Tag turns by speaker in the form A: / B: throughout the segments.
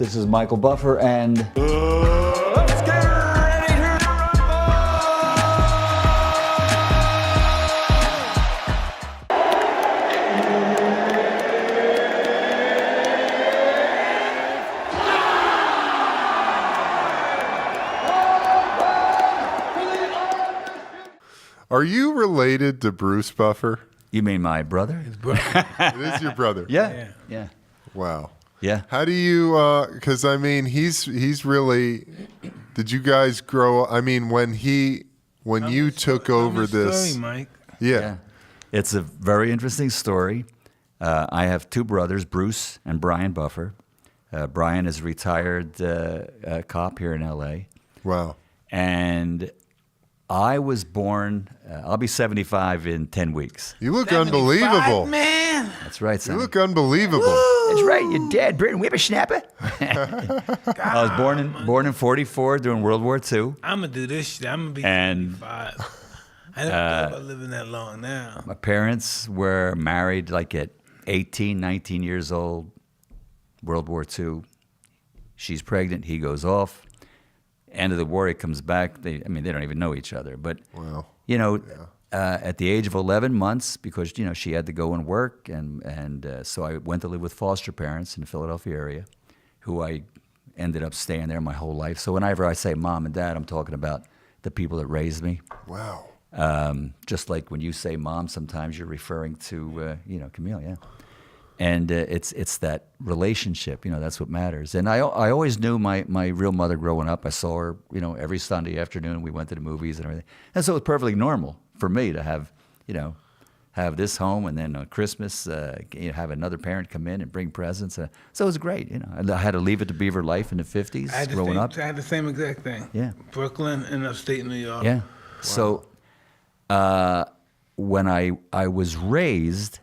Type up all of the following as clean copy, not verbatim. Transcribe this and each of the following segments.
A: This is Michael Buffer, and
B: Let's get ready to
C: Are you related to Bruce Buffer?
A: you mean my brother?
C: It is your brother.
A: Yeah.
C: Wow.
A: Yeah.
C: How do you? Because I mean, he's really. Did you guys grow? I mean, when you took over this,
D: Story, Mike.
C: yeah.
A: It's a very interesting story. I have two brothers, Bruce and Brian Buffer. Brian is a retired cop here in L.A.
C: Wow.
A: And I was born, I'll be 75 in 10 weeks.
C: You look
D: 75,
C: unbelievable.
D: man.
A: That's right,
C: You
A: son.
C: look unbelievable.
A: That's right, your dad, Britain whippersnapper. I was born in 44 during World War II.
D: I'm gonna do this shit. I'm gonna be
A: And
D: 55. I never thought about living that long now.
A: my parents were married like at 18, 19 years old, World War II. She's pregnant, he goes off. End of the war, he comes back. They don't even know each other. But,
C: Wow.
A: at the age of 11 months, because, she had to go and work, and so I went to live with foster parents in the Philadelphia area, who I ended up staying there my whole life. So whenever I say mom and dad, I'm talking about the people that raised me.
C: Wow.
A: Just like when you say mom, sometimes you're referring to, Camille, yeah. And it's that relationship, that's what matters. And I always knew my real mother growing up. I saw her, every Sunday afternoon. We went to the movies and everything. And so it was perfectly normal for me to have, have this home, and then on Christmas, have another parent come in and bring presents. So it was great, I had to leave it to Beaver life in the 50s growing up.
D: I had the same exact thing.
A: Yeah.
D: Brooklyn and upstate New York.
A: Yeah. So when I was raised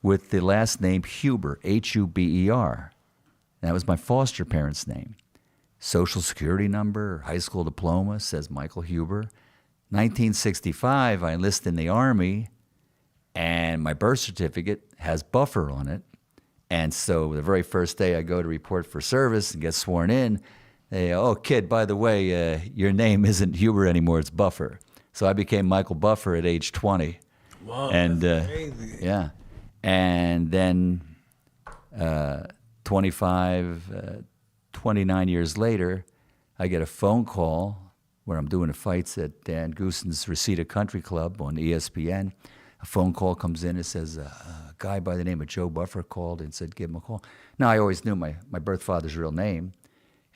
A: with the last name Huber, Huber. That was my foster parents' name. Social security number, high school diploma says Michael Huber. 1965, I enlisted in the Army, and my birth certificate has Buffer on it. And so the very first day I go to report for service and get sworn in, they, oh, kid, by the way, your name isn't Huber anymore, it's Buffer. So I became Michael Buffer at age 20.
D: Wow,
A: And
D: that's crazy.
A: yeah. And then 29 years later, I get a phone call where I'm doing the fights at Dan Goosen's Reseda Country Club on ESPN. A phone call comes in. It says a guy by the name of Joe Buffer called and said, give him a call. Now, I always knew my birth father's real name.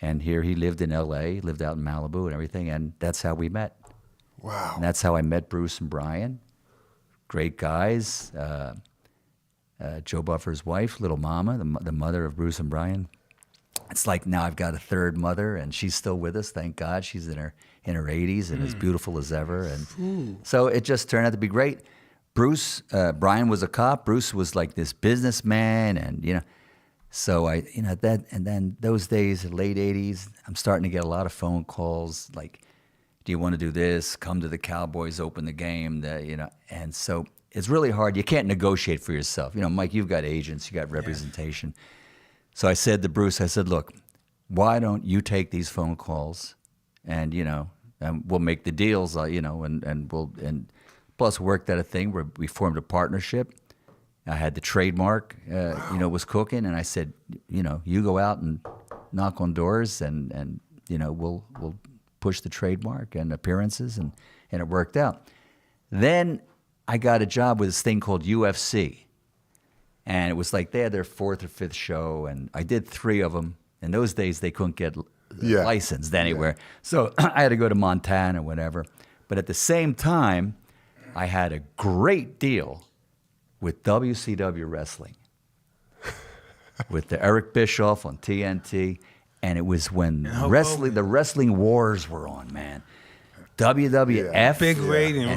A: And here he lived in L.A., lived out in Malibu and everything. And that's how we met.
C: Wow.
A: And that's how I met Bruce and Brian. Great guys. Joe Buffer's wife, Little Mama, the mother of Bruce and Brian. It's like now I've got a third mother, and she's still with us. Thank God, she's in her 80s and as beautiful as ever. And so it just turned out to be great. Bruce, Brian was a cop. Bruce was like this businessman, and so and then those days, the late 80s, I'm starting to get a lot of phone calls like, do you want to do this? Come to the Cowboys, open the game, and so. It's really hard. You can't negotiate for yourself. Mike, you've got agents, you got representation. Yeah. So I said to Bruce, look, why don't you take these phone calls and, and we'll make the deals, and plus worked out a thing where we formed a partnership. I had the trademark, was cooking. And I said, you go out and knock on doors and we'll push the trademark and appearances, and it worked out. Then I got a job with this thing called UFC. And it was like they had their fourth or fifth show, and I did 3 of them. In those days, they couldn't get licensed anywhere. Yeah. So I had to go to Montana or whatever. But at the same time, I had a great deal with WCW Wrestling, with the Eric Bischoff on TNT. And it was when the wrestling wars were on, man. WWF.
D: Big rating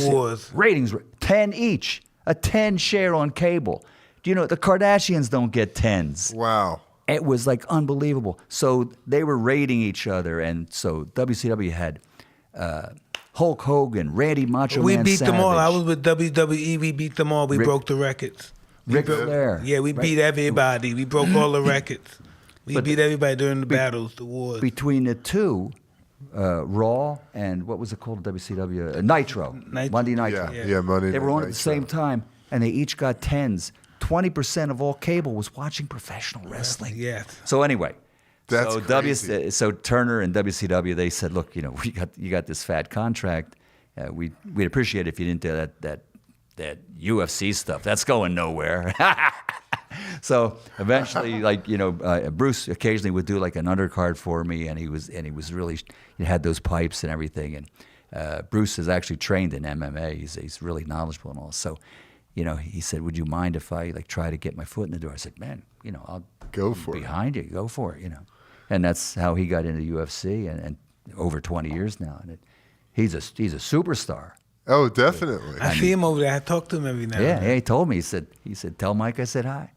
D: wars.
A: Ratings, 10 each. A 10 share on cable. Do you know, the Kardashians don't get 10s.
C: Wow.
A: It was like unbelievable. So they were rating each other. And so WCW had Hulk Hogan, Randy Macho Man
D: We beat
A: Savage.
D: them all. I was with WWE. We beat them all. We broke the records.
A: Ric Flair.
D: Yeah, we beat everybody. We broke all the records. We beat everybody during the battles, the wars.
A: Between the two, Raw and what was it called? WCW Nitro. Monday Nitro.
C: Yeah, Monday
A: They were on at
C: Nitro.
A: the same time, and they each got 10s. 20% of all cable was watching professional wrestling.
D: Yes.
A: So anyway,
C: That's
A: so
C: crazy.
A: So Turner and WCW, they said, look, you got this fat contract. We'd appreciate it if you didn't do that UFC stuff. That's going nowhere. So eventually, Bruce occasionally would do like an undercard for me, and he was really, he had those pipes and everything. And Bruce is actually trained in MMA. He's really knowledgeable and all. So, he said, "Would you mind if I try to get my foot in the door?" I said, "Man, I'll
C: Go for it.
A: behind you. Go for it." And that's how he got into UFC, and over 20 years now. And he's a superstar.
C: Oh, definitely.
D: I see him over there. I talk to him every now and
A: Yeah,
D: then.
A: he told me. He said, "Tell Mike I said hi."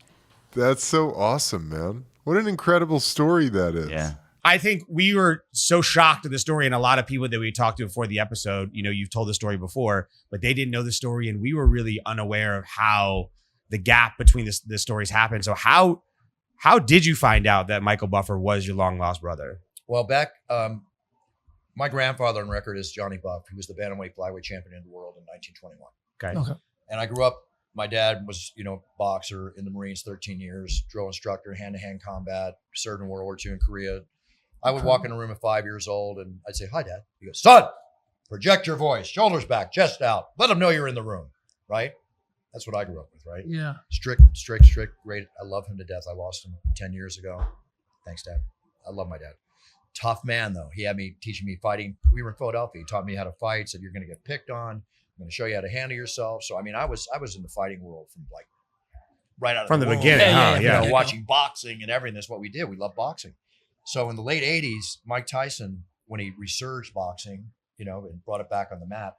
C: That's so awesome, man. What an incredible story that is.
A: Yeah.
E: I think we were so shocked at the story, and a lot of people that we talked to before the episode, you've told the story before, but they didn't know the story, and we were really unaware of how the gap between the stories happened. So how did you find out that Michael Buffer was your long lost brother?
F: Well, back, my grandfather on record is Johnny Buff. He was the bantamweight flyweight champion in the world in 1921.
E: Okay.
F: And I grew up, my dad was, boxer in the Marines, 13 years, drill instructor, hand-to-hand combat, served in World War II in Korea. I would walk in a room at 5 years old and I'd say, "Hi, Dad." He goes, "Son, project your voice, shoulders back, chest out. Let them know you're in the room," right? That's what I grew up with, right?
G: Yeah.
F: Strict, great. I love him to death. I lost him 10 years ago. Thanks, Dad. I love my dad. Tough man, though. He had me teaching me fighting. We were in Philadelphia. He taught me how to fight, said, "You're going to get picked on. I'm going to show you how to handle yourself." So, I mean, I was in the fighting world from right out of
E: From the
F: womb.
E: beginning, huh? Yeah.
F: Watching boxing and everything. That's what we did. We loved boxing. So in the late 80s, Mike Tyson, when he resurged boxing, and brought it back on the map,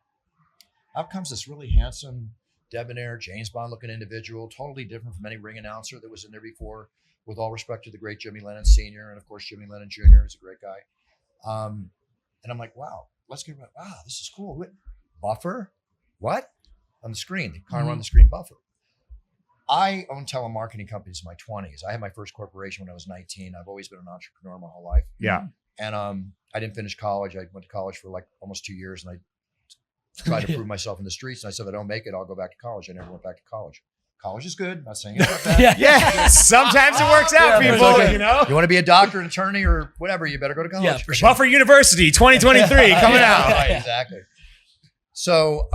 F: out comes this really handsome, debonair, James Bond looking individual, totally different from any ring announcer that was in there before, with all respect to the great Jimmy Lennon Sr. and of course, Jimmy Lennon Jr. is a great guy. And I'm like, wow, this is cool. Buffer? What? On the screen, they kind of on the screen, Buffer. I own telemarketing companies in my 20s. I had my first corporation when I was 19. I've always been an entrepreneur my whole life.
E: Yeah.
F: And I didn't finish college. I went to college for almost 2 years, and I tried to prove myself in the streets. And I said, if I don't make it, I'll go back to college. I never went back to college. College is good. Not saying it's not bad.
E: Yeah. Sometimes it works out, people,
F: You want to be a doctor, an attorney, or whatever, you better go to college.
G: Yeah, for sure.
E: Buffer University 2023 coming out.
F: Right, exactly. So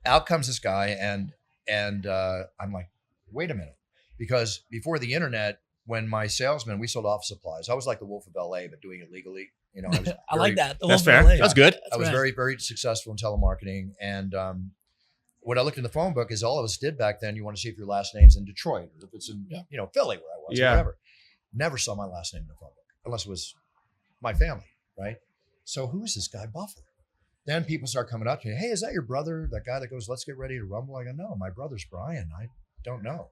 F: out comes this guy, and I'm like, wait a minute, because before the internet, when my salesman, we sold office supplies. I was like the Wolf of LA, but doing it legally. I was
G: I like that. The
E: That's
G: Wolf of
E: fair.
G: LA.
E: That's good.
F: I was
G: right.
F: very, very successful in telemarketing. And what I looked in the phone book is all of us did back then. You want to see if your last name's in Detroit or if it's in, Philly where I was or whatever. Never saw my last name in the phone book unless it was my family, right? So who is this guy Buffer? Then people start coming up to me. "Hey, is that your brother? That guy that goes, 'Let's get ready to rumble'?" I go, "No, my brother's Brian. I don't know."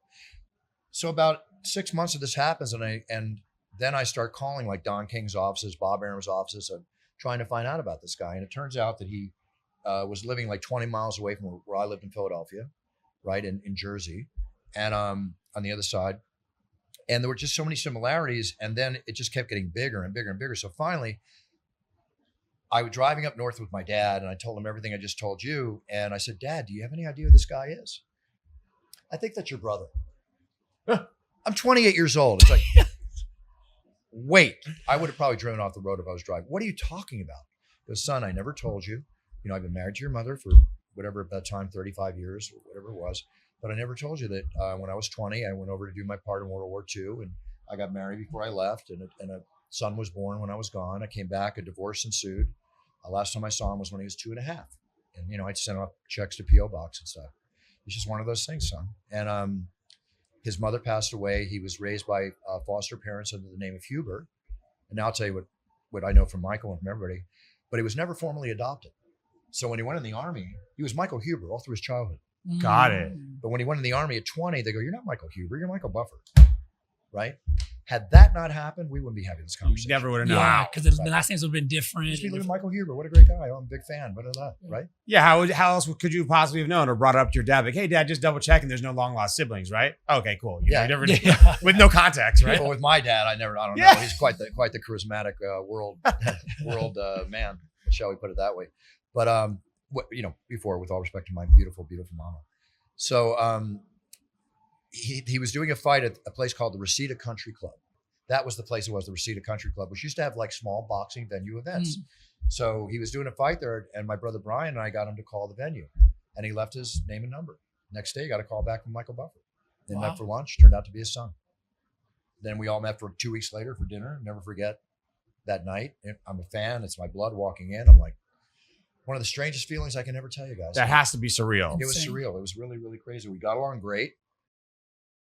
F: So about 6 months of this happens, and then I start calling like Don King's offices, Bob Arum's offices, and trying to find out about this guy. And it turns out that he was living like 20 miles away from where I lived in Philadelphia, right, in Jersey, and on the other side. And there were just so many similarities, and then it just kept getting bigger and bigger and bigger. So finally, I was driving up north with my dad, and I told him everything I just told you. And I said, "Dad, do you have any idea who this guy is?" "I think that's your brother." I'm 28 years old. It's like, wait, I would have probably driven off the road if I was driving. "What are you talking about?" He goes, "Son, I never told you. I've been married to your mother for whatever at that time, 35 years or whatever it was. But I never told you that when I was 20, I went over to do my part in World War II, and I got married before I left, and a son was born when I was gone. I came back, a divorce ensued. Last time I saw him was when he was 2.5. And, I'd send off checks to P.O. Box and stuff. It's just one of those things, son. And his mother passed away. He was raised by foster parents under the name of Huber. And now I'll tell you what I know from Michael and from everybody. But he was never formally adopted. So when he went in the Army, he was Michael Huber all through his childhood.
E: Got it.
F: But when he went in the Army at 20, they go, "You're not Michael Huber. You're Michael Buffer." Right? Had that not happened, we wouldn't be having this
E: You
F: conversation.
E: never would have known.
G: Yeah, because the last names would have been different.
F: Just be looking at Michael Huber. What a great guy. I'm a big fan. What is that? Right?
E: Yeah, how else could you possibly have known or brought it up to your dad? Like, hey, dad, just double checking. There's no long lost siblings, right? Okay, cool. You
F: Yeah.
E: never
G: Yeah.
E: with no context, right?
F: Well, with my dad, I don't
E: Yeah.
F: know. He's quite the charismatic world man. Shall we put it that way? But before, with all respect to my beautiful, beautiful mama. So he was doing a fight at a place called the Reseda Country Club. That was the place it was, the Reseda Country Club, which used to have like small boxing venue events. So he was doing a fight there, and my brother Brian and I got him to call the venue, and he left his name and number. Next day, got a call back from Michael Buffer. They
G: Wow.
F: met for lunch. Turned out to be his son. Then we all met for 2 weeks later for dinner. Never forget that night. I'm a fan. It's my blood walking in. I'm like, one of the strangest feelings I can ever tell you guys.
E: That has to be surreal.
F: It was
G: Insane.
F: surreal. It was really, really crazy. We got along great.